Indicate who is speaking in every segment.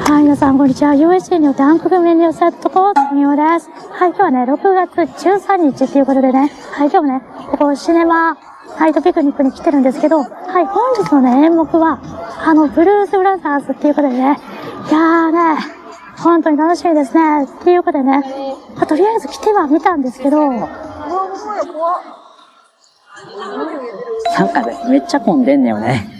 Speaker 1: はい、皆さん、こんにちは。USJ によって暗黒メニューセットコードのようです。はい、今日はね、6月13日っていうことでね、はい、今日もね、ここシネマナイトピクニックに来てるんですけど、はい、本日のね、演目は、ブルースブラザーズっていうことでね、いやーね、本当に楽しみですね。っていうことでね、とりあえず来ては見たんですけど、
Speaker 2: なんかね、めっちゃ混んでんねよね。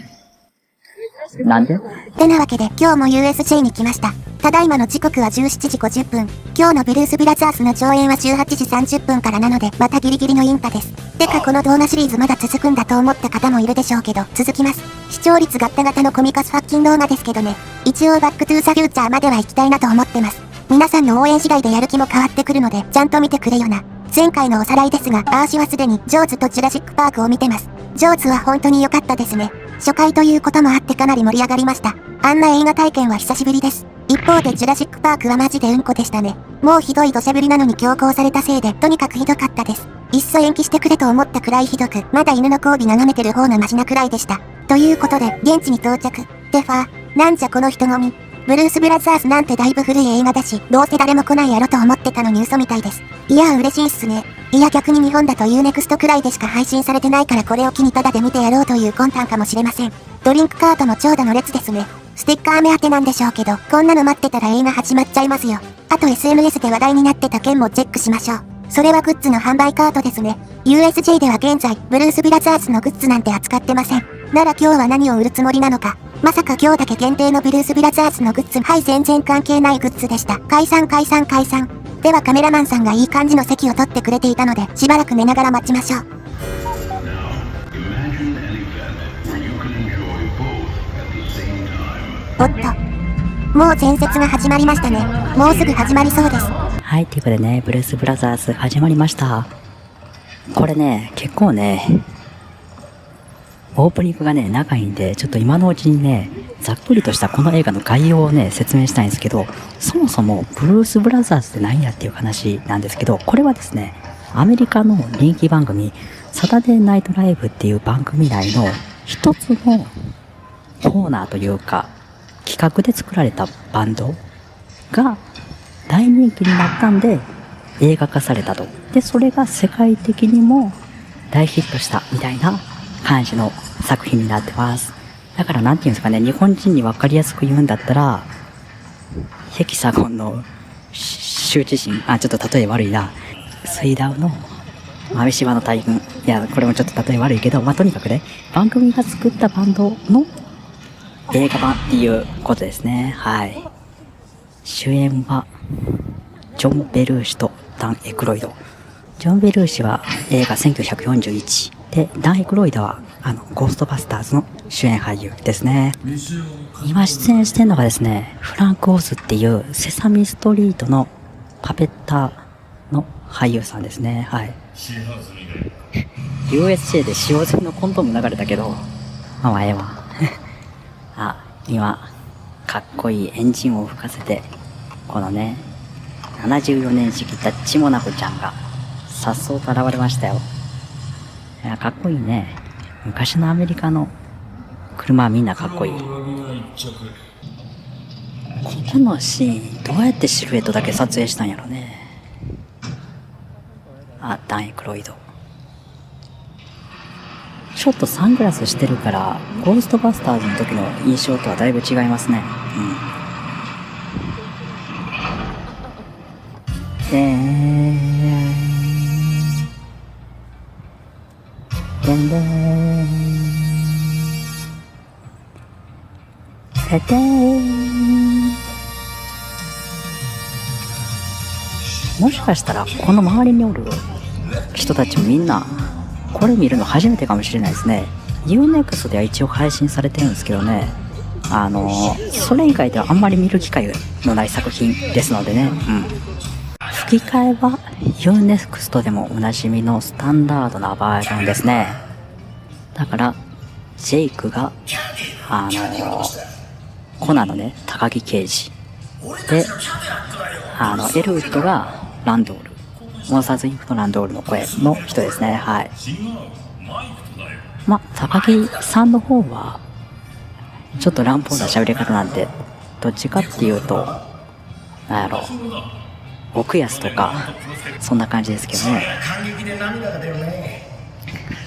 Speaker 2: なんで？
Speaker 3: てなわけで今日も USJ に来ました。ただいまの時刻は17時50分。今日のブルース・ブラザースの上演は18時30分からなので、またギリギリのインパです。てかこの動画シリーズまだ続くんだと思った方もいるでしょうけど、続きます。視聴率ガッタガタのコミカスファッキン動画ですけどね。一応バックトゥーザフューチャーまでは行きたいなと思ってます。皆さんの応援次第でやる気も変わってくるので、ちゃんと見てくれよな。前回のおさらいですが、アーシはすでにジョーズとジュラシックパークを見てます。ジョーズは本当に良かったですね。初回ということもあってかなり盛り上がりました。あんな映画体験は久しぶりです。一方でジュラシックパークはマジでうんこでしたね。もうひどい土砂降りなのに強行されたせいでとにかくひどかったです。いっそ延期してくれと思ったくらいひどく、まだ犬の交尾眺めてる方がマシなくらいでした。ということで、現地に到着。でファー、なんじゃこの人混み。ブルース・ブラザースなんてだいぶ古い映画だし、どうせ誰も来ないやろと思ってたのに嘘みたいです。いや嬉しいっすね。いや逆に日本だと UNEXT くらいでしか配信されてないからこれを機にタダで見てやろうという魂胆かもしれません。ドリンクカートも長蛇の列ですね。ステッカー目当てなんでしょうけど、こんなの待ってたら映画始まっちゃいますよ。あと SNS で話題になってた件もチェックしましょう。それはグッズの販売カートですね。USJ では現在、ブルース・ブラザースのグッズなんて扱ってません。なら今日は何を売るつもりなのか。まさか今日だけ限定のブルース・ブラザースのグッズ。はい、全然関係ないグッズでした。解散。ではカメラマンさんがいい感じの席を取ってくれていたので、しばらく寝ながら待ちましょう。おっと。もう前節が始まりましたね。もうすぐ始まりそうです。
Speaker 2: はい、ということでね、ブルース・ブラザーズ始まりました。これね、結構ね、オープニングがね、長いんで、ちょっと今のうちにね、ざっくりとしたこの映画の概要をね、説明したいんですけど、そもそもブルース・ブラザーズって何やっていう話なんですけど、これはですね、アメリカの人気番組、サタデーナイトライブっていう番組内の一つのコーナーというか、企画で作られたバンドが大人気になったんで映画化されたと。で、それが世界的にも大ヒットしたみたいな感じの作品になってます。だからなんていうんですかね、日本人に分かりやすく言うんだったら、ヘキサゴンの羞恥心、ちょっと例え悪いな。水ダウの豆柴の大群。いや、これもちょっと例え悪いけど、とにかくね、番組が作ったバンドの映画版っていうことですね。はい。主演は、ジョン・ベルーシとダン・エクロイド。ジョン・ベルーシは映画1941。で、ダン・エクロイドは、ゴーストバスターズの主演俳優ですね。今出演してるのがですね、フランク・オズっていうセサミストリートのパペッターの俳優さんですね。はい。USJ で使用済みのコンドーム流れたけど、ええわ。今、かっこいいエンジンを吹かせて、このね、74年式ダッチモナコちゃんが、さっそうと現れましたよ。いや、かっこいいね。昔のアメリカの車はみんなかっこいい。ここのシーン、どうやってシルエットだけ撮影したんやろね。ダン・エクロイド。ちょっとサングラスしてるから、ゴーストバスターズの時の印象とはだいぶ違いますね。もしかしたらこの周りにおる人たちもみんなこれ見るの初めてかもしれないですね。UNEXT では一応配信されてるんですけどね、それ以外ではあんまり見る機会のない作品ですのでね。吹き替えは UNEXT でもおなじみのスタンダードなバージョンですね。だからジェイクがコナンのね、高木刑事で、エルウッドがランドール、モンスターズインクのランドールの声の人ですね。はい。高木さんの方はちょっと乱暴な喋り方なんでどっちかっていうと、なんやろ、奥安とか、そんな感じですけどね。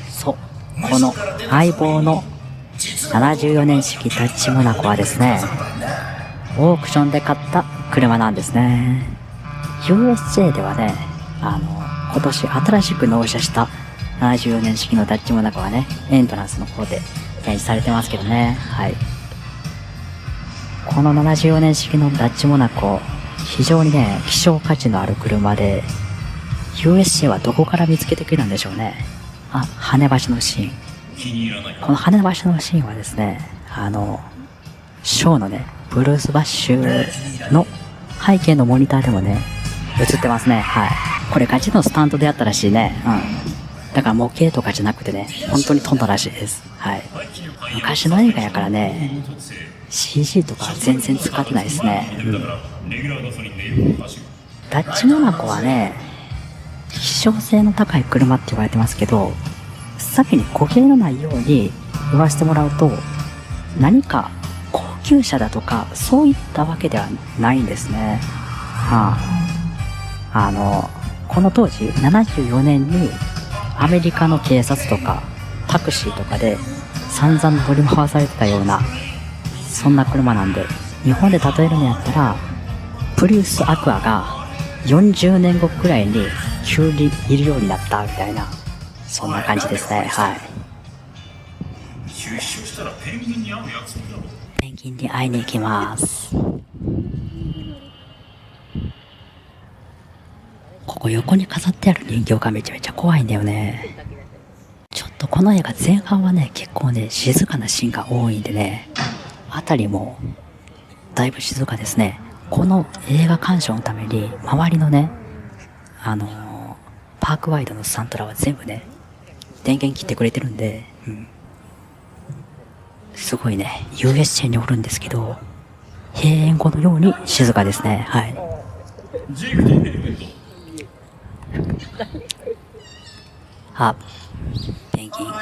Speaker 2: そう。この相棒の74年式タッチモナコはですね、オークションで買った車なんですね。USJ ではね、今年新しく納車した74年式のタッチモナコはね、エントランスの方で展示されてますけどね。はい。この74年式のタッチモナコ、非常にね、希少価値のある車で、USJ はどこから見つけてくれたんでしょうね。羽橋のシーン。この羽橋のシーンはですね、ショーのね、ブルースバッシュの背景のモニターでもね、映ってますね。はい。これガチのスタントでやったらしいね。だから模型とかじゃなくてね、本当に飛んだらしいです。はい。昔の映画やからね、CG とか全然使ってないですね。ダッチモナコはね、希少性の高い車って言われてますけど、先に語弊のないように言わせてもらうと、何か高級車だとかそういったわけではないんですね。この当時74年にアメリカの警察とかタクシーとかで散々乗り回されてたような、そんな車なんで、日本で例えるのやったらプリウスアクアが40年後くらいに急にいるようになったみたいな、そんな感じですね。はい。ペンギンに会いに行きます。ここ横に飾ってある人形がめちゃめちゃ怖いんだよね。ちょっとこの映画前半はね、結構ね、静かなシーンが多いんでね、あたりもだいぶ静かですね。この映画鑑賞のために周りのね、パークワイドのサントラは全部ね、電源切ってくれてるんで、すごいね、USJ におるんですけど、閉園後のように静かですね。はい。ペンギン。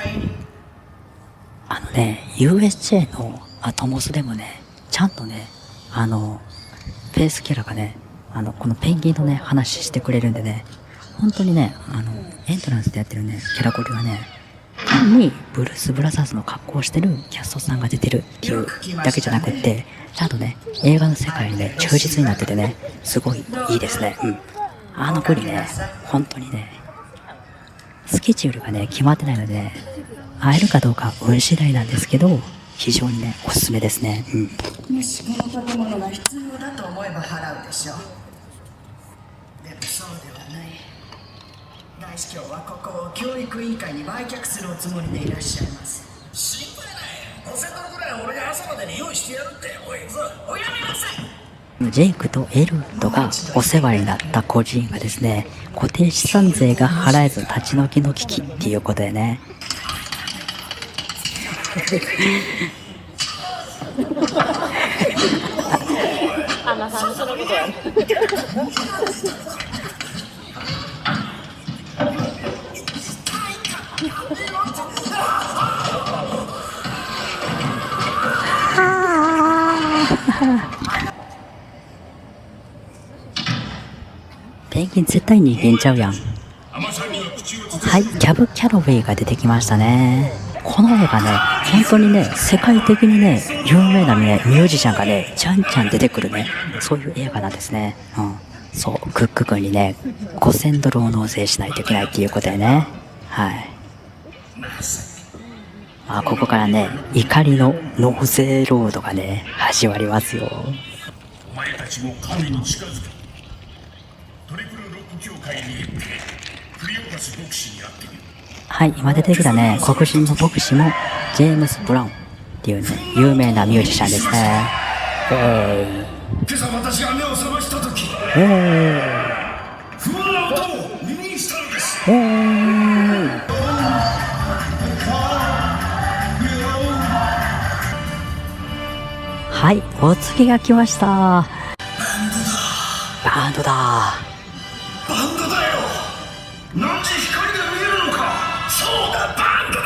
Speaker 2: USJ のアトモスでもね、ちゃんとね、フェイスキャラがね、このペンギンのね、話してくれるんでね、本当にね、エントランスでやってるね、キャラコリはね、単にブルース・ブラザーズの格好をしてるキャストさんが出てるっていうだけじゃなくって、ちゃんとね、映画の世界にね、忠実になっててね、すごいいいですね。子にね、本当にね、スケジュールがね、決まってないのでね、会えるかどうか運次第なんですけど、非常にね、おすすめですね。
Speaker 4: もしこの建物が必要だと思えば払うでしょう。でもそうではない。大司教はここを教育委員会に売却するおつもりでいらっしゃいます。
Speaker 5: 心配ない。5000ドルぐらい俺が朝までに用意してやるって。おい、おやめなさい。
Speaker 2: ジェイクとエルドがお世話になった孤児院がですね、固定資産税が払えず立ち退きの危機っていうことでね。ペンギン絶対に人間ちゃうやん。はい、キャブ・キャロウェイが出てきましたね。この映画ね、本当にね、世界的にね、有名なね、ミュージシャンがね、ちゃんちゃん出てくるね、そういう映画なんですね。そう、クック君にね、5000ドルを納税しないといけないっていうことでね。はい。ここからね、怒りの納税ロードがね、始まりますよ。
Speaker 5: お前たちも神に近づく。トリプルロック協会に行ってクリオパス牧師に会ってみる。
Speaker 2: はい、今出てきたね、黒人の牧師もジェームス・ブラウンっていうね、有名なミュージシャンですね。
Speaker 5: 今朝私が目を覚ました時、不穏な音を耳にしたのです。
Speaker 2: はい、お次が来ました。バンドだ。
Speaker 5: バンドだよ。なんで光が見えるのか。そうだ、バンドだ。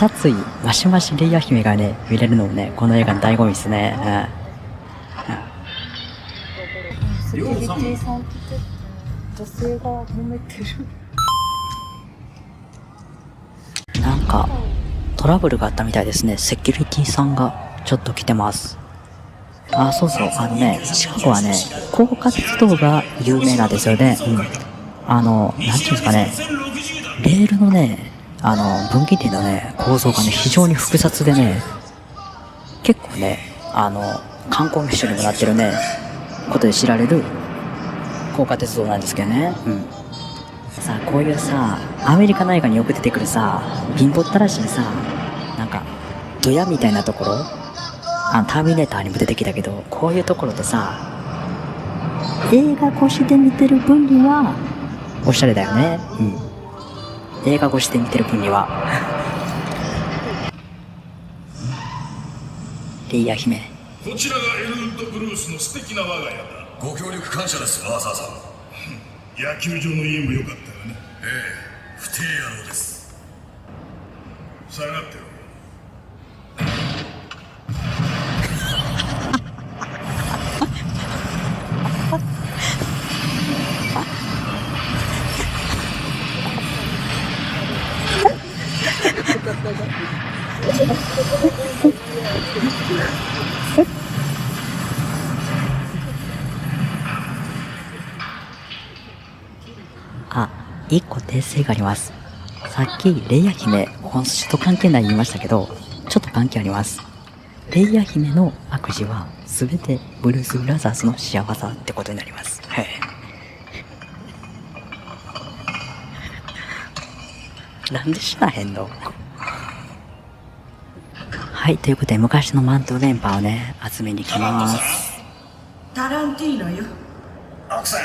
Speaker 2: 殺意マシマシレイヤ姫がね見れるのもねこの映画の醍醐味ですね。
Speaker 6: セキュリティさんって女性が揉めてる。
Speaker 2: なんかトラブルがあったみたいですね。セキュリティさんがちょっと来てます。あ、そうそう、シカゴはね高架鉄道が有名なんですよね。なんていうんですかね、レールのね分岐点のね構造がね非常に複雑でね、結構ね観光名所にもなってるねことで知られる高架鉄道なんですけどね。さあこういうさアメリカの映画によく出てくるさ貧乏ったらしいさなんかドヤみたいなところ、ターミネーターにも出てきたけど、こういうところでさ映画越しで見てる分にはおしゃれだよね。映画越しで見てる分にはレイヤー姫、
Speaker 5: こちらがエルウッドブルースの素敵な我が家だ。ご協力感謝です、アーサーさん。野球場の家も良かったがね。不定野郎です。下がってろ。
Speaker 2: 一個訂正があります。さっきレイヤ姫本質と関係ない言いましたけど、ちょっと関係あります。レイヤ姫の悪事は全てブルース・ブラザーズの仕業ってことになります。なんで知らへんの。はい、ということで昔のマントル連覇をね集めに来ます。
Speaker 4: タランティーノよ。
Speaker 5: 奥さん、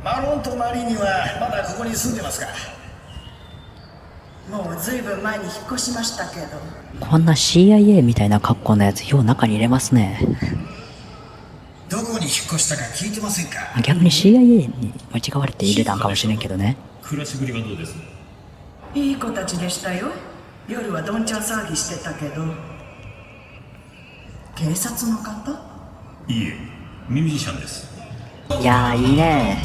Speaker 5: マロンとマリーニはまだここに住んでますか？
Speaker 4: もうずいぶん前に引っ越しましたけど。
Speaker 2: こんな CIA みたいな格好のやつよう中に入れますね。
Speaker 5: どこに引っ越したか聞いてませんか？
Speaker 2: 逆に CIA に間違われて入れたんかもしれんけどね。
Speaker 5: 暮らしぶりはどうです？
Speaker 4: いい子たちでしたよ。夜はどんちゃん騒ぎしてたけど。警察の方？
Speaker 5: いいえ、ミュージシャンです。
Speaker 2: いやーいいね。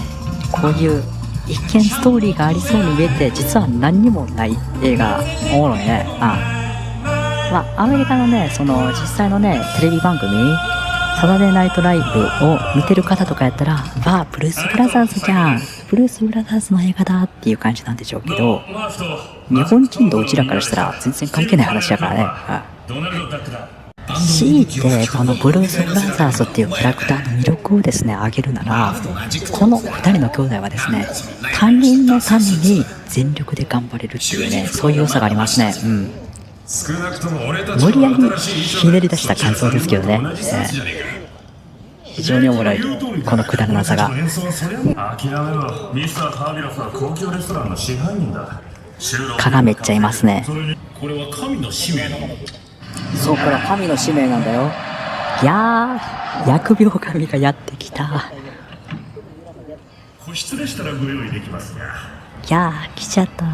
Speaker 2: こういう一見ストーリーがありそうに見えて実は何にもない映画おもろいね。アメリカのねその実際のねテレビ番組サタデーナイトライブを見てる方とかやったらブルース・ブラザーズじゃん、ブルース・ブラザーズの映画だっていう感じなんでしょうけど、日本人とうちらからしたら全然関係ない話だからね。強いてこのブルース・ブラザーズっていうキャラクターの魅力をですね上げるなら、この2人の兄弟はですね他人のために全力で頑張れるっていうね、そういう良さがありますね。無理やりひねり出した感想ですけどね、非常におもろいこのくだらなさが。
Speaker 5: 諦めろ、ミスター・ハービラスは高級レストランの支配人だ。
Speaker 2: 蚊がめっちゃいますね。
Speaker 5: これは神の使命なの。
Speaker 2: そう、これは神の使命なんだよ。いやー、疫病神がやってきた。
Speaker 5: 個室でしたらご用意できますが。
Speaker 2: いやー、来ちゃった。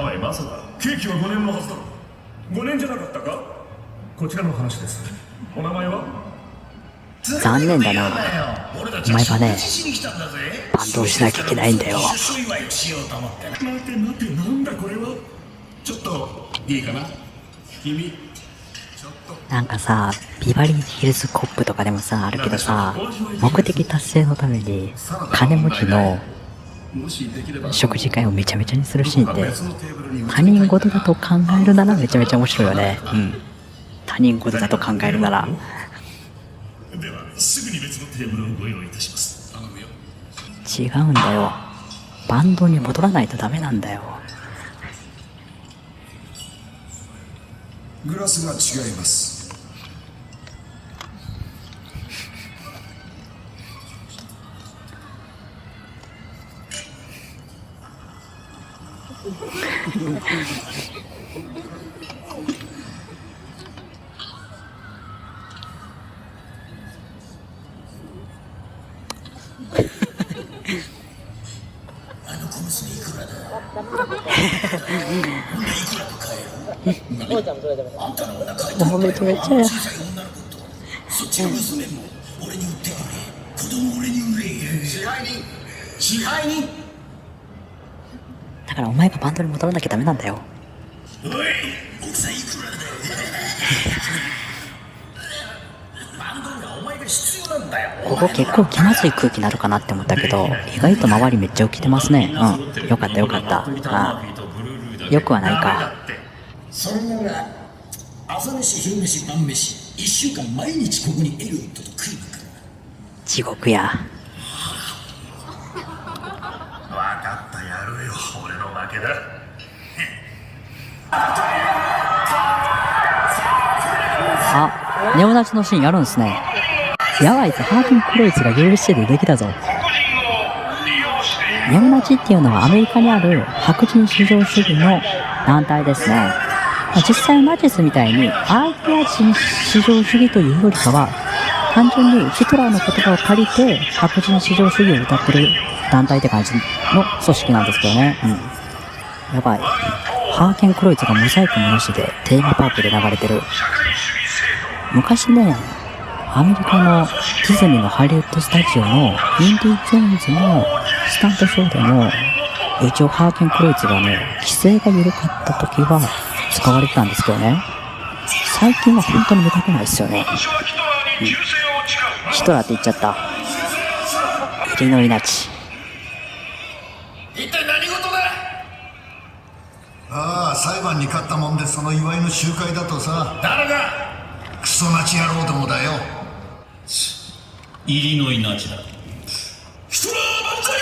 Speaker 5: おい、まさかケーキは5年のはずだろ。5年じゃなかったか？こちらの話です。お名前は？
Speaker 2: 残念だな。お前はねバンドをしなきゃいけないんだよ。
Speaker 5: 待てなんだこれは。ちょっといいかな君。
Speaker 2: なんかさ、ビバリーヒルズコップとかでもさあるけどさ、目的達成のために金持ちの食事会をめちゃめちゃにするシーンって他人事だと考えるならめちゃめちゃ面白いよね。他人事だと考えるなら。
Speaker 5: ではすぐに別のテーブルをご用意いたします。頼むよ。
Speaker 2: 違うんだよ、バンドに戻らないとダメなんだよ。
Speaker 7: グラスが違います。
Speaker 5: あの小娘いくらだ？
Speaker 2: もうめちゃめちゃや。
Speaker 5: そっちの娘も俺に売ってくれ。子供俺に売れ。支配人
Speaker 2: だからお前がバンドに戻らなきゃダメなんだよ。
Speaker 5: おい、奥さんいくらだよ。バンドにはお前が必要なんだよ。
Speaker 2: ここ結構気まずい空気になるかなって思ったけど、意外と周りめっちゃ浮きてますね。うん、よかったよかった。ああ、よくはないか。
Speaker 5: それなら朝飯昼飯晩飯1週間毎日ここにエルウッドと食いに来る。
Speaker 2: 地獄や。
Speaker 5: 分かった、やるよ。俺の負けだ。
Speaker 2: あ、ネオナチのシーンやるんすね。やばいぞ、ハーキン・クロイツが USJ でできたぞ。ネオナチっていうのはアメリカにある白人至上主義の団体ですね。実際ナチスみたいにアジア人至上主義というよりかは、単純にヒトラーの言葉を借りて白人至上主義を歌ってる団体って感じの組織なんですけどね。うん。やばい。ハーケン・クロイツがモザイクもなしでテーマパークで流れてる。昔ね、アメリカのディズニーのハリウッドスタジオのインディ・ジョーンズのスタントショーでも一応ハーケン・クロイツがね、規制が緩かった時は使われてたんですけどね。最近は本当に見かけないですよね。うん、ヒトラーって言っちゃった。イリノイナチ。
Speaker 5: 一体何事だ。
Speaker 7: ああ、裁判に勝ったもんでその祝いの集会だとさ。
Speaker 5: 誰だ。
Speaker 7: クソナチ野郎どもだよ。
Speaker 5: イリノイナチだ。ヒトラー万歳。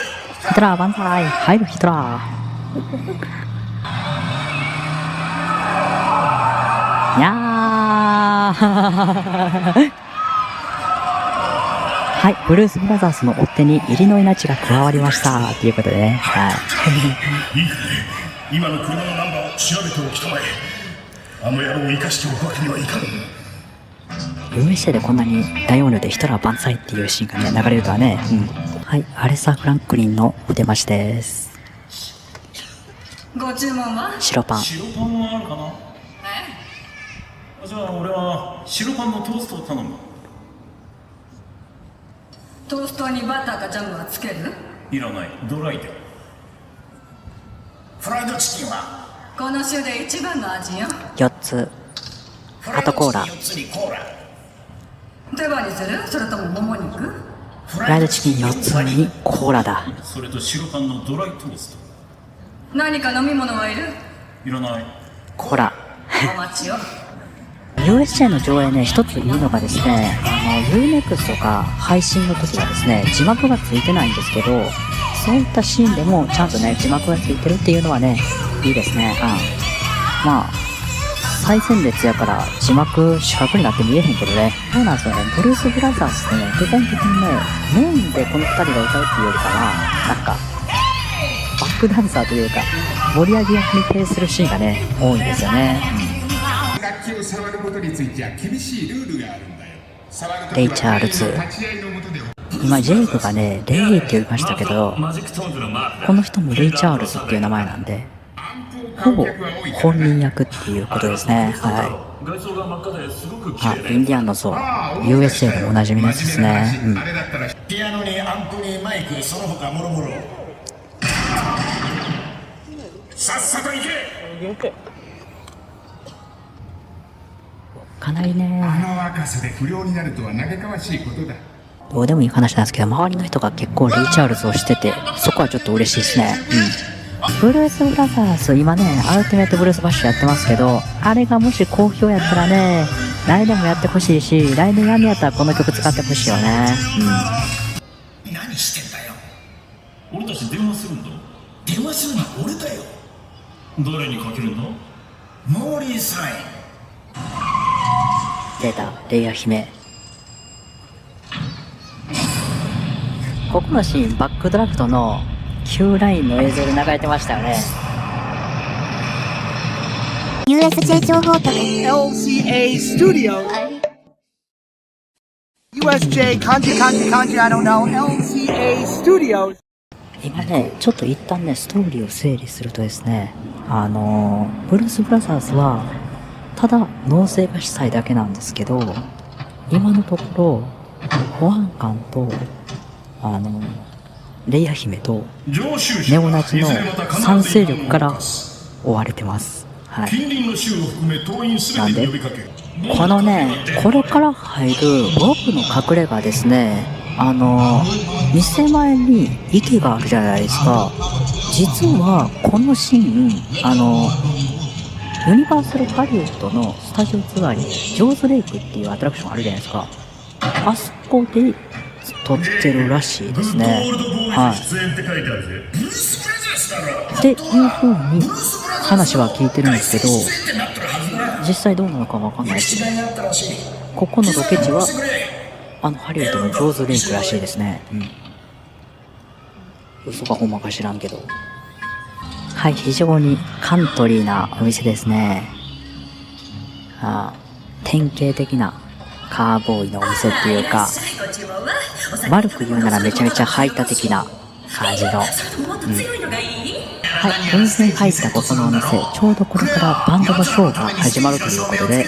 Speaker 2: ヒトラー万歳。入るヒトラー。いやーはい、ブルース・ブラザースの追っ手にイリノイナチが加わりましたということでね。はい。
Speaker 5: いいかね。今の車のナンバーを調べておきたまえ。あの野郎を生かしておくわけにはいかん。
Speaker 2: USA でこんなに大音量でヒトラー万歳っていうシーンがね、流れるとはね。うん。はい、アレサ・フランクリンのお出ましです。
Speaker 4: ご注文は？
Speaker 2: 白パン。
Speaker 8: 白パンはあるかな。じゃあ俺は白パンのトーストを頼む。
Speaker 4: トーストにバターかジャムはつける？
Speaker 8: いらない、ドライで。
Speaker 5: フライドチキンは？
Speaker 4: この州で一番の味よ。
Speaker 2: 4つ。あとコーラ。
Speaker 5: 4つにコーラ。
Speaker 4: 手羽にする？それとももも肉？
Speaker 2: フライドチキン4つにコーラだ。
Speaker 8: それと白パンのドライトースト。
Speaker 4: 何か飲み物はいる？
Speaker 8: いらない。
Speaker 2: コーラ。
Speaker 4: お待ちを。
Speaker 2: USJ の上映ね、一ついいのがですね、UNEXT とか配信の時はですね、字幕がついてないんですけど、そういったシーンでもちゃんとね、字幕がついてるっていうのはね、いいですね。まあ、最前列やから字幕四角になって見えへんけどね。そうなんですよね。ブルース・ブラザーズってね、基本的にね、メインでこの二人が歌うっていうよりかは、なんか、バックダンサーというか、盛り上げ役に呈するシーンがね、多いんですよね。
Speaker 9: 楽器を触ることについては厳しいルールがあるんだよ。
Speaker 2: レイ・チャールズ。今ジェイクがね、レイって言いましたけど、この人もレイ・チャールズっていう名前なんで、ほぼ本人役っていうことですね。はい。インディアンの像、USA でもおなじみのやつですね。うん。
Speaker 5: ピアノにアンプにマイク、その他もろもろ。さっさと行け。
Speaker 2: かなりね、
Speaker 9: あの若さで不良になるとは嘆かわしいことだ。
Speaker 2: どうでもいい話なんですけど、周りの人が結構レイ・チャールズをしてて、そこはちょっと嬉しいですね。うん。ブルース・ブラザーズ、今ね、アルティメット・ブルース・バッシュやってますけど、あれがもし好評やったらね、来年もやってほしいし、来年やめやったらこの曲使ってほしいよね。
Speaker 5: うん。何してんだよ。
Speaker 8: 俺たち電話するんだ。
Speaker 5: 電話するのは俺だよ。
Speaker 8: 誰にかけるんだ。
Speaker 5: モーリー・サイン。
Speaker 2: 出た、レイヤ姫。ここのシーン、バックドラフトの Q ラインの映像で流れてましたよね。
Speaker 3: USJ 情報局
Speaker 10: LCA Studio USJ kanji I don't know LCA Studios
Speaker 2: 今ね、ちょっと一旦ね、ストーリーを整理するとですね、ブルース・ブラザーズは、ただ納税がしたいだけなんですけど、今のところ、保安官と、レイヤ姫と、ネオナチの3勢力から追われてます。はい。なんで、このね、これから入る僕の隠れ家ですね、店前に池があるじゃないですか。実は、このシーン、ユニバーサルハリウッドのスタジオツアーに、ジョーズレイクっていうアトラクションあるじゃないですか。あそこで撮ってるらしいですね。はい。っていう風に話は聞いてるんですけど、実際どうなのかわかんないし、ここのロケ地は、ハリウッドのジョーズレイクらしいですね。嘘かほんまか知らんけど。はい、非常にカントリーなお店ですね。典型的なカーボーイのお店っていうか、悪く言うならめちゃめちゃ排他的な感じの。はい、温泉入ったここのお店、ちょうどこれからバンドのショーが始まるということで、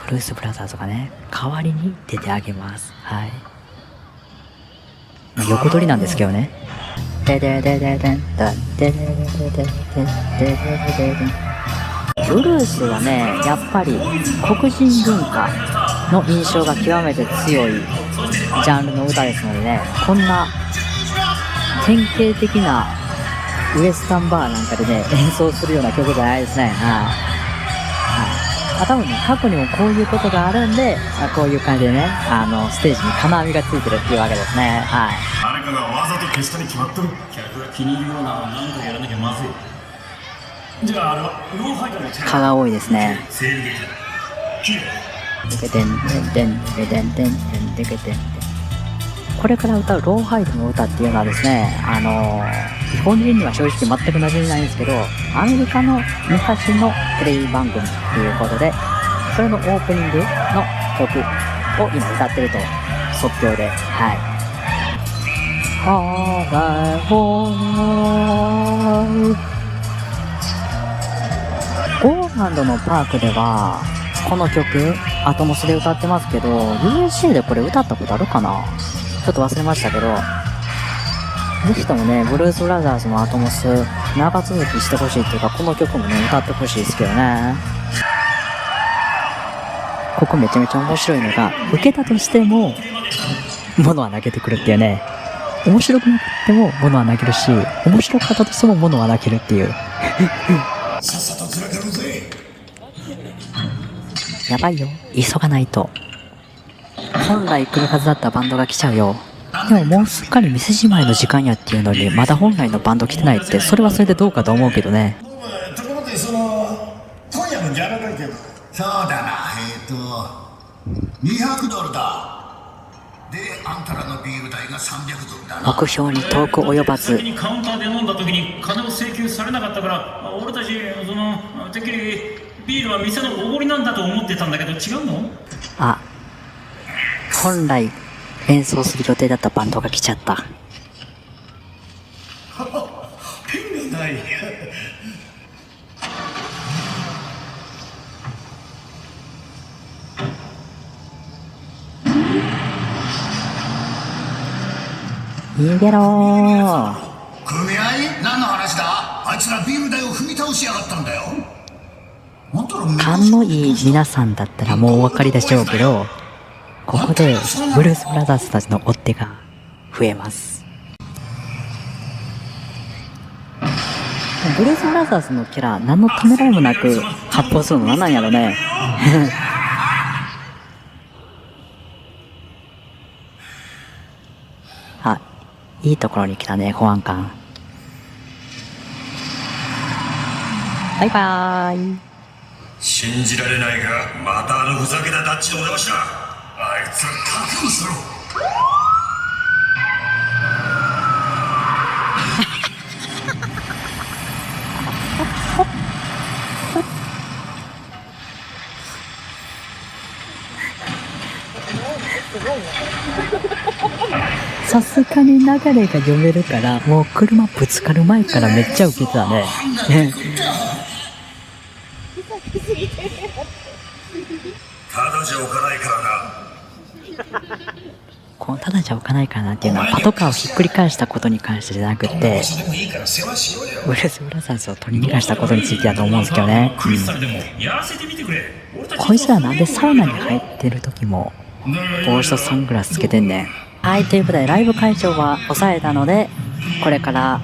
Speaker 2: ブルース・ブラザーズがね、代わりに出てあげます。はい。横取りなんですけどね。ブルースはね、やっぱり黒人文化の印象が極めて強いジャンルの歌ですのでね、こんな典型的なウエスタンバーなんかでね、演奏するような曲じゃないですね。多分ね、過去にもこういうことがあるんで、こういう感じでね、ステージに金網がついてるっていうわけですね。はい。
Speaker 5: 誰かがわざと消したに決まっとる。
Speaker 8: 客が気に入るような何かやらなきゃまずい。じゃああれはローファイターの
Speaker 2: 蚊が多いですね。
Speaker 5: 生理劇だ。
Speaker 2: これから歌うローハイドの歌っていうのはですね、日本人には正直全く馴染みないんですけど、アメリカの昔のテレビ番組っていうことで、それのオープニングの曲を今歌ってると即興で、はい。オーランドのパークでは、この曲、アトモスで歌ってますけど、USJ でこれ歌ったことあるかな？ちょっと忘れましたけど、ぜひともね、ブルース・ブラザーズのアトモス、長続きしてほしいっていうか、この曲もね、歌ってほしいですけどね。ここめちゃめちゃ面白いのが、受けたとしても、物は投げてくるっていうね。面白くなっても物は投げるし、面白かったとしても物は投げるっていう。
Speaker 5: さっさとずらかるぜ。
Speaker 2: やばいよ。急がないと。本来来るはずだったバンドが来ちゃうよ。でももうすっかり店じまいの時間やっていうのに、まだ本来のバンド来てないって、それはそれでどうかと思うけどね。
Speaker 5: ところで今夜のギャラだけど。
Speaker 7: そうだな、$200だ。で、あんたらのビール代が$300だな。
Speaker 2: 目標に遠く及ばず。
Speaker 8: 先にカウンターで飲んだ時に金を請求されなかったから、俺たちてっきりビールは店のおごりなんだと思ってたんだけど、違うの？
Speaker 2: 本来演奏する予定だったバンドが来ちゃった。
Speaker 5: 変がない。
Speaker 2: 逃げろー。
Speaker 7: 組合？何の話だ？あいつらビール代を踏み倒しやがったんだよ。
Speaker 2: 勘のいい皆さんだったらもうお分かりでしょうけど、ここでブルース・ブラザーズたちの追っ手が増えます。ブルース・ブラザーズのキャラ、何のためらいもなく発砲するの何なんやろね。いいところに来たね、保安官。バイバーイ。
Speaker 5: 信じられないが、またふざけたダッチのお出ましだ。あいつら覚悟しろ。
Speaker 2: さすがに流れが読めるから、もう車ぶつかる前からめっちゃウケてたね。
Speaker 5: ただじゃ置かないからな。
Speaker 2: このただじゃ置かないからなっていうのはパトカーをひっくり返したことに関してじゃなくて、ブルース・ブラザーズを取り逃がしたことについてだと思うんですけどね。こいつらなんでサウナに入ってる時も帽子とサングラスつけてんねん。はい、ということでライブ会場は抑えたので、これから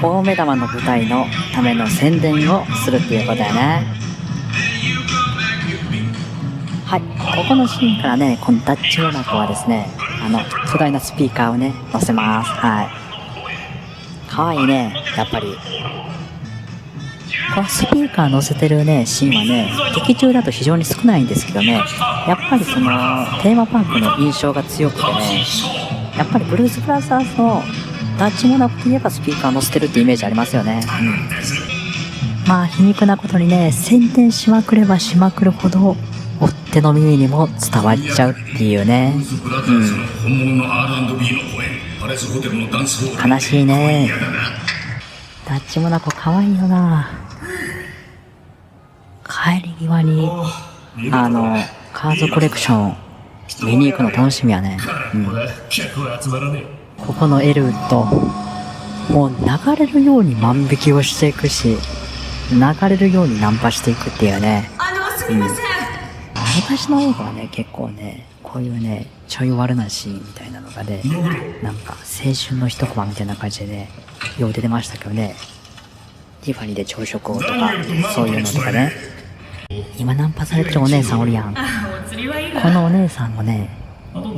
Speaker 2: 大目玉の舞台のための宣伝をするっていうことだよね。はい、ここのシーンからね、このダッチモナコはですね、巨大なスピーカーをね、載せます。はい。かわいいね、やっぱり。このスピーカー載せてるね、シーンはね、劇中だと非常に少ないんですけどね、やっぱりその、テーマパークの印象が強くてね、やっぱりブルース・ブラザーズのダッチモナコといえばスピーカー載せてるってイメージありますよね。まあ、皮肉なことにね、宣伝しまくればしまくるほど、追っ手の耳にも伝わっちゃうっていうね。悲しいね。ダッチモナコ可愛いよな。帰り際に、カードコレクション見に行くの楽しみやね。ここのエルウッド、もう流れるように万引きをしていくし、流れるようにナンパしていくっていうね。昔の映画はね、結構ね、こういうね、ちょい悪なシーンみたいなのがね、なんか青春の一コマみたいな感じでね、よう出てましたけどね。ティファニーで朝食をとか、そういうのとかね。今ナンパされてるお姉さんおるやん。このお姉さんもね、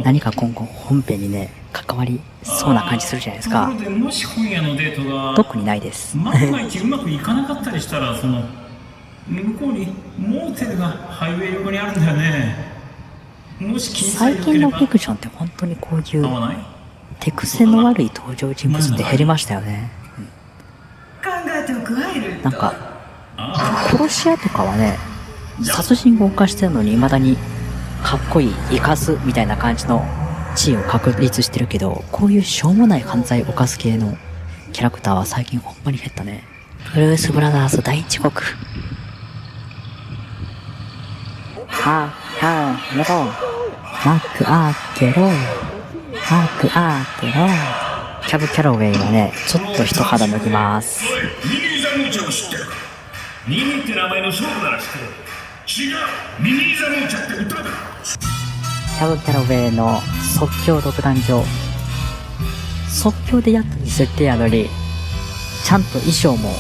Speaker 2: 何か今後本編にね、関わりそうな感じするじゃないですか。特にないです。
Speaker 8: 万が一うまくいかなかったりしたら、その向こうにモーテルがハイウェイ横にあるんだよね。もし
Speaker 2: 最近のフィクションって本当にこういう手癖の悪い登場人物って減りましたよね。なんか殺し屋とかはね、殺人を犯してるのに未だにかっこいい生かすみたいな感じの地位を確立してるけど、こういうしょうもない犯罪を犯す系のキャラクターは最近ほんまに減ったね。ブルース・ブラザーズ大遅刻。やろう。マックアーケロ。キャブ・キャロウェイはね、ちょっと一肌脱ぎます。
Speaker 5: ミニーザムーチャを知ってるか？ミニーって名前の勝負なら知ってる。違う、ミニーザムーチャって歌だ。
Speaker 2: キャブ・キャロウェイの即興独壇場。即興でやった設定やのに、ちゃんと衣装も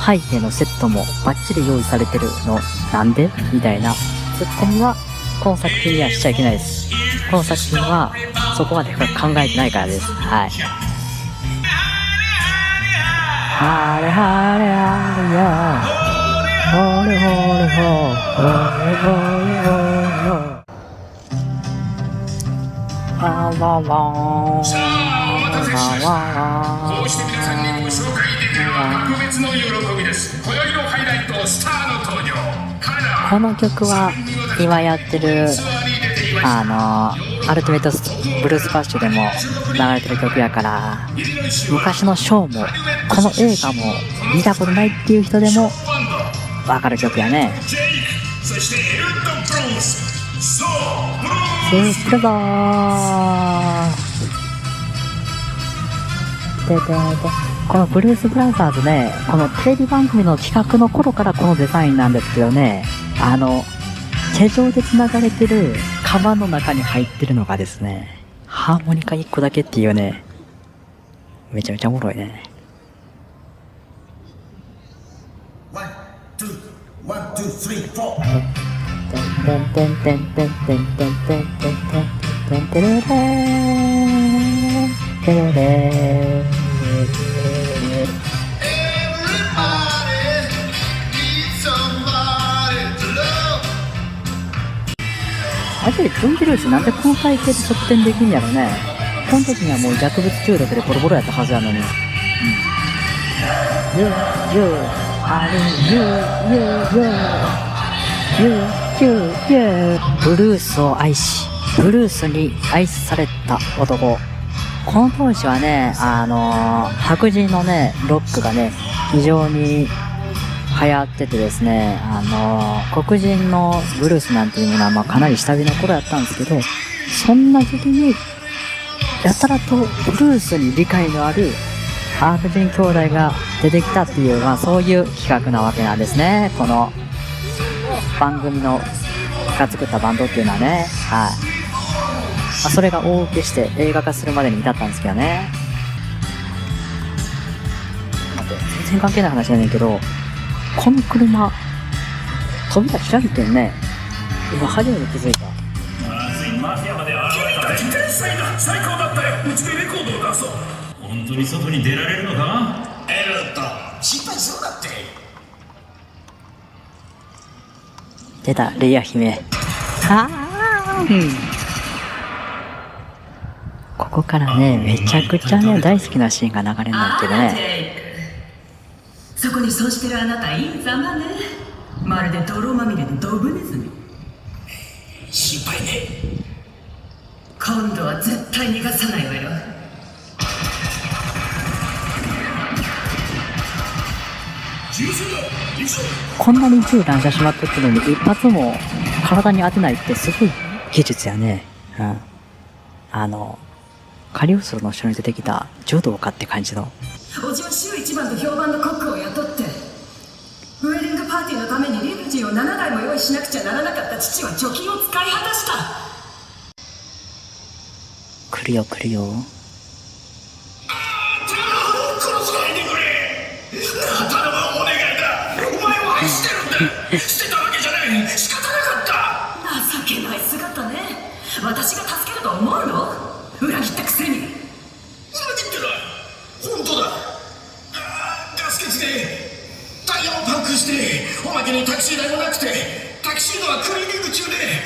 Speaker 2: 背景のセットもバッチリ用意されてるのなんでみたいなツッコミはこの作品にはしちゃいけないです。この作品はそこまで考えてないからです。はい。ハレハレハレヤホレホレホホレホレホワワワ
Speaker 5: さあ、お待たせしました。こうして皆さんにご紹介できるのは格別の喜びです。今宵のハイライト、スターの登場。
Speaker 2: この曲は今やってるアルティメットブルースバッシュでも流れてる曲やから、昔のショーもこの映画も見たことないっていう人でもわかる曲やね。
Speaker 5: そしてエルド・ブロンス。そう、ブロンス。
Speaker 2: ブルース・ブラザーズ。このブルース・ブラザーズね、このテレビ番組の企画の頃からこのデザインなんですけどね、手錠で繋がれてるカバンの中に入ってるのがですね、ハーモニカ1個だけっていうね、めちゃめちゃおもろいね。
Speaker 7: ワン、ツー、スリー、フォー。
Speaker 2: てんてんてんてんてんてんてんてんてんてれれーてれれー。あれ、ジョン・ビルースなんでこの体型で側転できんやろね。この時にはもう薬物中毒でボロボロやったはずやのに。ブルースを愛し、ブルースに愛された男、この当時はね、白人のね、ロックがね、非常に流行っててですね、黒人のブルースなんていうものはまあかなり下火の頃やったんですけど、そんな時期に、やたらとブルースに理解のある白人兄弟が出てきたっていう、まあそういう企画なわけなんですね。この番組が作ったバンドっていうのはね、はい。まあ、それが大受けして映画化するまでに至ったんですけどね。待って、全然関係ない話じゃねんけど、この車、扉開いてんね。今初めて気づいた。
Speaker 8: まずい、マフィアまで現れたね。天才だ、最高だったよ。うちでレコードを出そう。本当に外に出られるのか？
Speaker 7: エルト、心配するなって。
Speaker 2: 出た、レイヤ姫。ここからね、めちゃくちゃね、大好きなシーンが流れるんだけどね。
Speaker 4: そこにそうしてるあなたいいざまね。まるで泥まみれのドブネズミ。
Speaker 7: 心配ね。
Speaker 4: 今度は絶対逃がさないわよ。
Speaker 2: こんなに銃乱射しまくってるのに一発も体に当てないってすごい技術やね。うん。カリオスロの後ろに出てきた柔道家って感じの。
Speaker 4: おじは週一番と評判のコックを雇ってウェディングパーティーのためにリムジンを7台も用意しなくちゃならなかった父は貯金を使い果たした。
Speaker 2: 来るよ来るよ。
Speaker 7: 殺さないでくれ。頼む、お願いだ。お前を愛してるんだ。捨てたわけじゃない。仕方なかった。
Speaker 4: 情けない姿ね。私が助けると思うの？裏切ったくせに。
Speaker 7: 裏切ってない。本当だ。ガス欠でタイヤをパンクして、おまけにタクシー代もなくて、タキシードはクリーニング中で、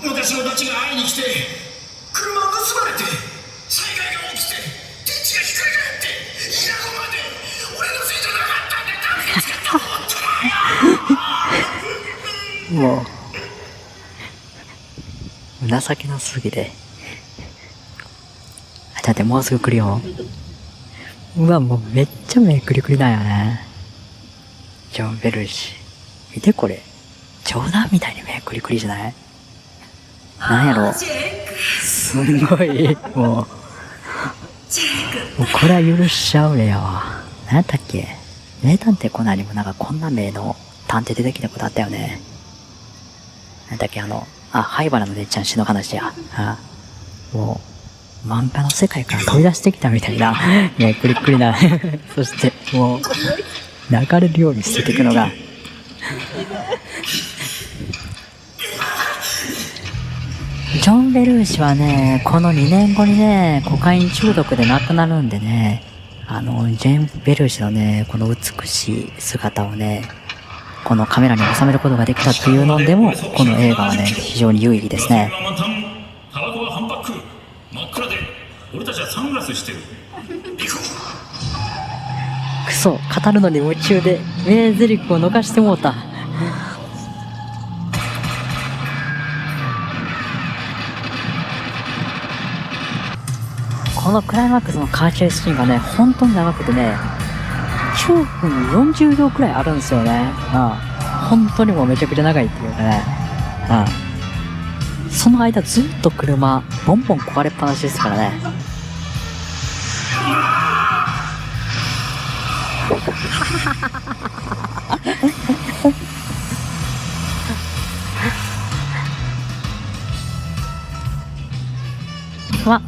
Speaker 7: 昔のダチが会いに来て、車を盗まれて、災害が起きて、天地がひっくり返って、イラゴまで俺のせいじゃなかったんだ。ダメつかった。
Speaker 2: もう情けなすぎて。だってもうすぐ来るよ。うわ、もうめっちゃ目クリクリだよね。ジョン・ベルシ。見てこれ。冗談みたいに目クリクリじゃない？なんやろ。すごい、もうこれは許しちゃうねよ。何やったっけ？名探偵コナンにもなんかこんな名の探偵出てきたことあったよね。何だっけ灰原のねっちゃん死の話や。もう、漫画の世界から飛び出してきたみたいな、ね、クリックリな。そして、もう、流れるように捨てていくのが。ジョン・ベルーシはね、この2年後にね、コカイン中毒で亡くなるんでね、ジェーン・ベルーシのね、この美しい姿をね、このカメラに収めることができたっていうのでも、この映画はね、非常に有意義ですね。
Speaker 8: タバコは半パック。真っ暗で、俺たちはサングラスしてる。
Speaker 2: クソ、語るのに夢中で名台詞を逃してもうた。このクライマックスのカーチェイスシーンがね、本当に長くてね、9分40秒くらいあるんですよね。本当にもうめちゃくちゃ長いっていうかね。その間ずっと車、ボンボン壊れっぱなしですからね。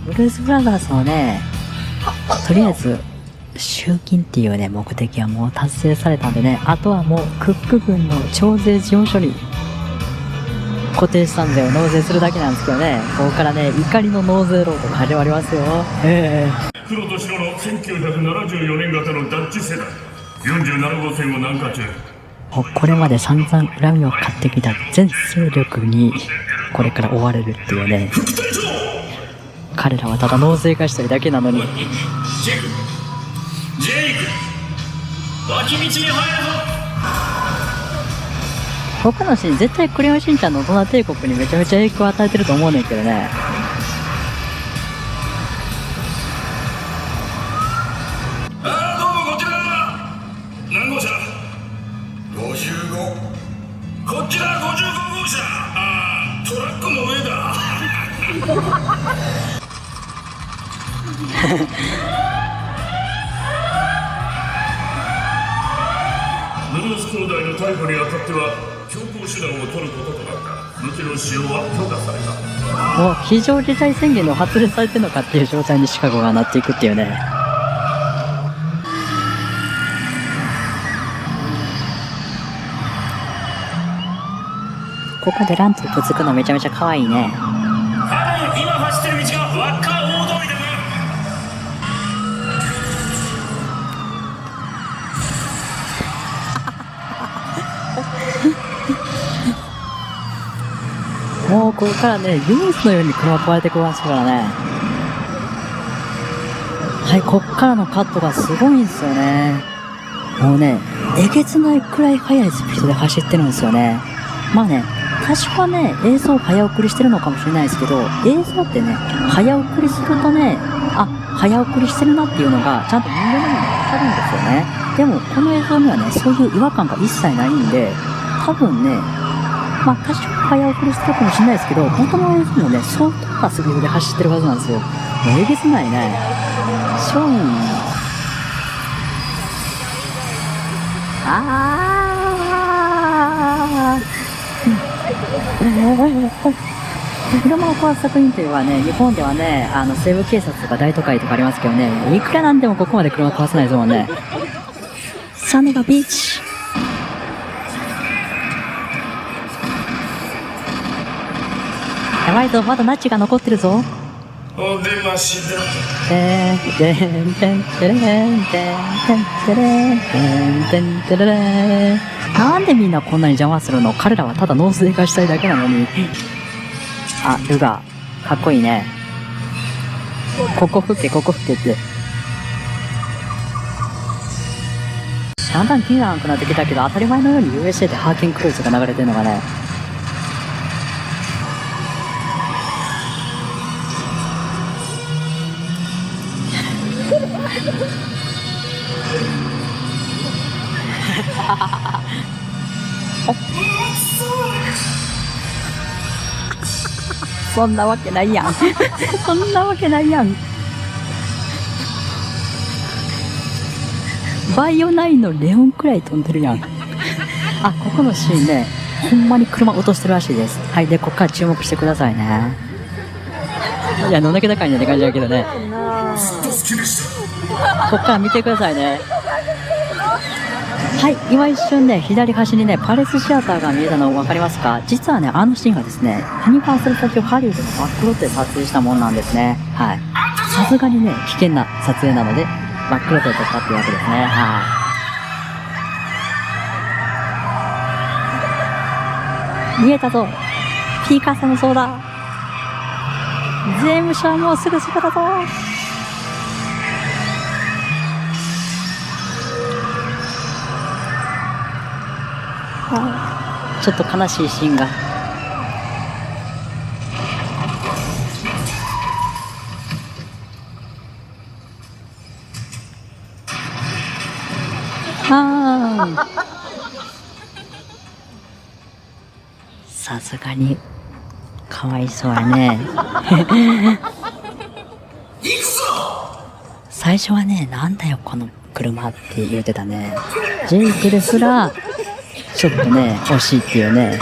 Speaker 2: ブルース・ブラザーズのね、とりあえず、集金っていうね、目的はもう達成されたんでね、あとはもうクック軍の徴税事務所に固定資産税を納税するだけなんですけどね、ここからね、怒りの納税ロードが始まりますよ。
Speaker 5: 黒と白の1974年型のダッチ世代、47号線を南下中。
Speaker 2: これまで散々恨みを買ってきた全勢力にこれから追われるっていうね。彼らはただ納税がしたいだけなのに。
Speaker 8: ジェイク、脇道に入るぞ。
Speaker 2: 他のシーン絶対クレヨンしんちゃんの大人帝国にめちゃめちゃ影響を与えてると思うねんけどね。
Speaker 5: 総代の逮捕にあたっては強行手段を取ることとなった。後の使用は許可された。
Speaker 2: もう非常事態宣言の発令されてるのかっていう状態にシカゴがなっていくっていうね。ここでランとぶつくのめちゃめちゃ可愛いね。
Speaker 8: 多分今走ってる道が輪っか大通りだな。
Speaker 2: もうここからね、ユースのように車加えてくましたからね。はい、こっからのカットがすごいんですよね。もうね、えげつないくらい速いスピードで走ってるんですよね。まあね、多少ね、映像を早送りしてるのかもしれないですけど、映像ってね、早送りするとね、あ、早送りしてるなっていうのが、ちゃんと人間の目にわかるんですよね。でも、この映像にはね、そういう違和感が一切ないんで、多分ね、まあ、多少早送りしてるかもしれないですけど、元の映像もね、相当なスピードで走ってるはずなんですよ。もうえげつないね。ショーン。車を壊す作品というのはね、日本ではね、西部警察とか大都会とかありますけどね、いくらなんでもここまで車壊せないですもんね。サネがビーチ。やばいぞ、まだナッチが残ってるぞ。
Speaker 5: お出ましだ。
Speaker 2: てんてんてんてれんてんてんてれんてんてれれん。なんでみんなこんなに邪魔するの？彼らはただノースで化したいだけなのに。あ、ルガー。かっこいいね。ここ吹け、ここ吹けって。だんだん気にならなくなってきたけど、当たり前のように USA でハーケンクルーズが流れてるのがね。そんなわけないやん。そんなわけないやん。バイオ9のレオンくらい飛んでるやん。あ、ここのシーンね、ほんまに車落としてるらしいです。はい、で、こっから注目してくださいね。いや、どんだけ高いんだって感じだけどね。こっから見てくださいね。はい、今一瞬ね、左端にね、パレスシアターが見えたの分かりますか？実はね、あのシーンがですね、ユニバーサル東京ハリウッドのバックロットで撮影したものなんですね。はい。さすがにね、危険な撮影なので、バックロットで撮ったっていうわけですね。はい。見えたぞ。ピーカーさんもそうだ。税務署はもうすぐそこだぞ。ちょっと悲しいシーンが。さすがにかわいそうやね。最初はね、なんだよこの車って言うてたね。ジェイクですらちょっとね、惜しいっていうね、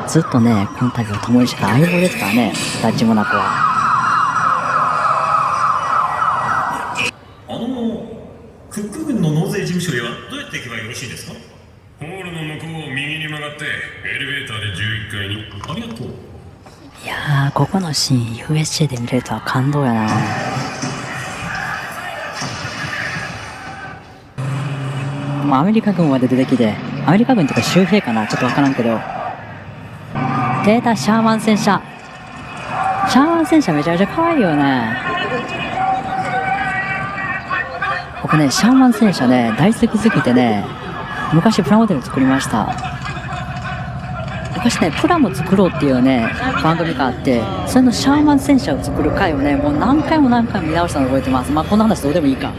Speaker 2: ずっとね、この旅を共にした相棒ですからね、ダッチモナコは。
Speaker 8: クック郡の納税事務所へはどうやって行けばよろしいですか？
Speaker 5: ホールの向こうを右に曲がって、エレベーターで11階に。
Speaker 8: ありがとう。
Speaker 2: いやー、ここのシーン USJ で見れるとは感動やな。アメリカ軍まで出てきて、アメリカ軍とか周兵かな、ちょっとわからんけど。出た、シャーマン戦車。シャーマン戦車めちゃめちゃ可愛いよね。僕ね、シャーマン戦車ね、大好きすぎてね、昔プラモデル作りました。昔ね、プラモ作ろうっていうね、番組があって、それのシャーマン戦車を作る回をね、もう何回も何回も見直したの覚えてます。まあ、こんな話どうでもいいか。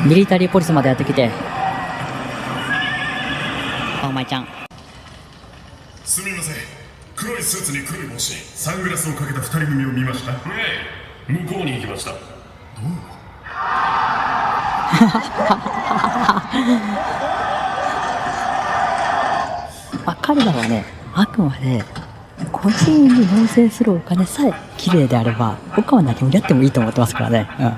Speaker 2: ミリタリーポリスまでやってきて。あ、お前ちゃん。
Speaker 5: すみません。黒いスーツに黒い帽子、サングラスをかけた二人組を見ました。向こうに行きました。
Speaker 2: 彼らはね、あくまで、個人に納税するお金さえ綺麗であれば、他は何もやってもいいと思ってますからね。うん。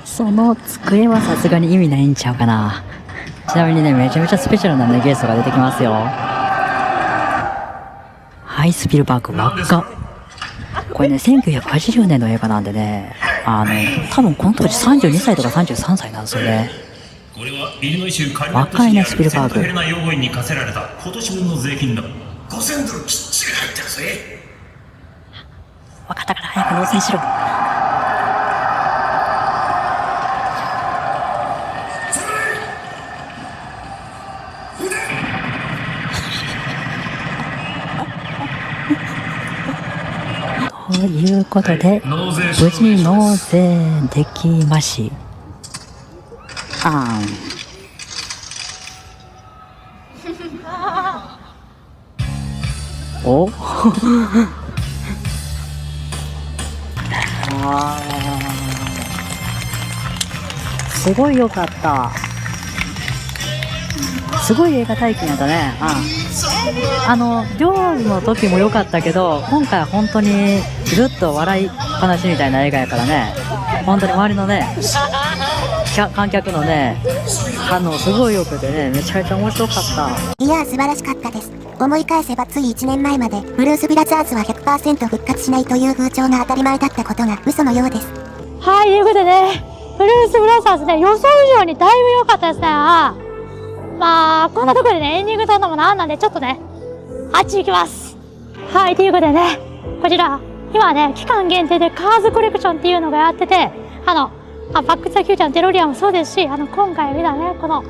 Speaker 2: その机はさすがに意味ないんちゃうかな。ちなみにね、めちゃめちゃスペシャルなね、ゲストが出てきますよ。はい、スピルバーグ、輪っか。これね、1980年の映画なんでね、多分この当時32歳とか33歳なんですよね。
Speaker 8: これはイリノイ州カリ
Speaker 2: 若いね、スピルバーグ。
Speaker 8: ヘルナ養護院に課せられた今年分の税金だ。
Speaker 7: 5000ドルきっちり入ってるぜ。
Speaker 2: 分かったから早く納税しろ。ということで、無事に納税できまし。おすごい良かった。すごい映画体験やったね。料理の時も良かったけど、今回は本当にずっと笑いっぱなしみたいな映画やからね。本当に周りのね、観客のね、反応すごい良くてね、めちゃめちゃ面白かった。
Speaker 3: いやー素晴らしかったです。思い返せばつい1年前まで、ブルース・ブラザーズは 100% 復活しないという風潮が当たり前だったことが嘘のようです。
Speaker 1: はい、ということでね、ブルース・ブラザーズね、予想以上にだいぶ良かったですね。まあ、こんなところでね、エンディング撮るのもなんなんで、ちょっとね、あっち行きます。はい、ということでね、こちら、今ね、期間限定でカーズコレクションっていうのがやってて、バック・ザ・フューチャーのデロリアンもそうですし、今回見たね、この、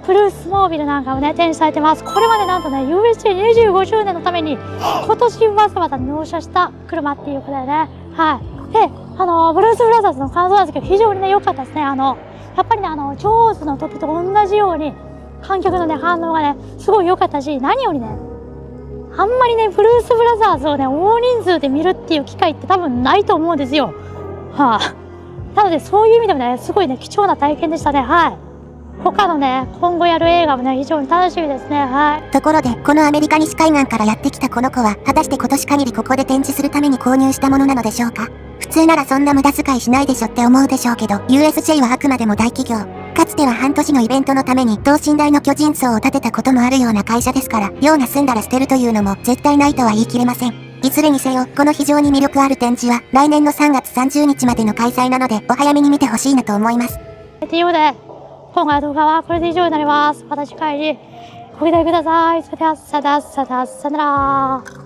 Speaker 1: ブルース・モービルなんかもね、展示されてます。これまでなんとね、USJ25 周年のために、今年わざわざ納車した車っていうことでね、はい。で、ブルース・ブラザーズの感想なんですけど、非常にね、良かったですね。やっぱりね、ジョーズの時と同じように、観客のね、反応がね、すごい良かったし、何よりね、あんまりね、ブルース・ブラザーズをね、大人数で見るっていう機会って多分ないと思うんですよ。なので、そういう意味でもね、すごいね、貴重な体験でしたね。はい。他のね、今後やる映画もね、非常に楽しみですね。はい。
Speaker 3: ところで、このアメリカ西海岸からやってきたこの子は、果たして今年限りここで展示するために購入したものなのでしょうか？普通ならそんな無駄遣いしないでしょって思うでしょうけど、USJ はあくまでも大企業。かつては半年のイベントのために等身大の巨人像を建てたこともあるような会社ですから、用が済んだら捨てるというのも絶対ないとは言い切れません。いずれにせよ、この非常に魅力ある展示は、来年の3月30日までの開催なので、お早めに見てほしいなと思います。
Speaker 1: ということで、今回の動画はこれで以上になります。また次回にご期待ください。それでは、さよなら。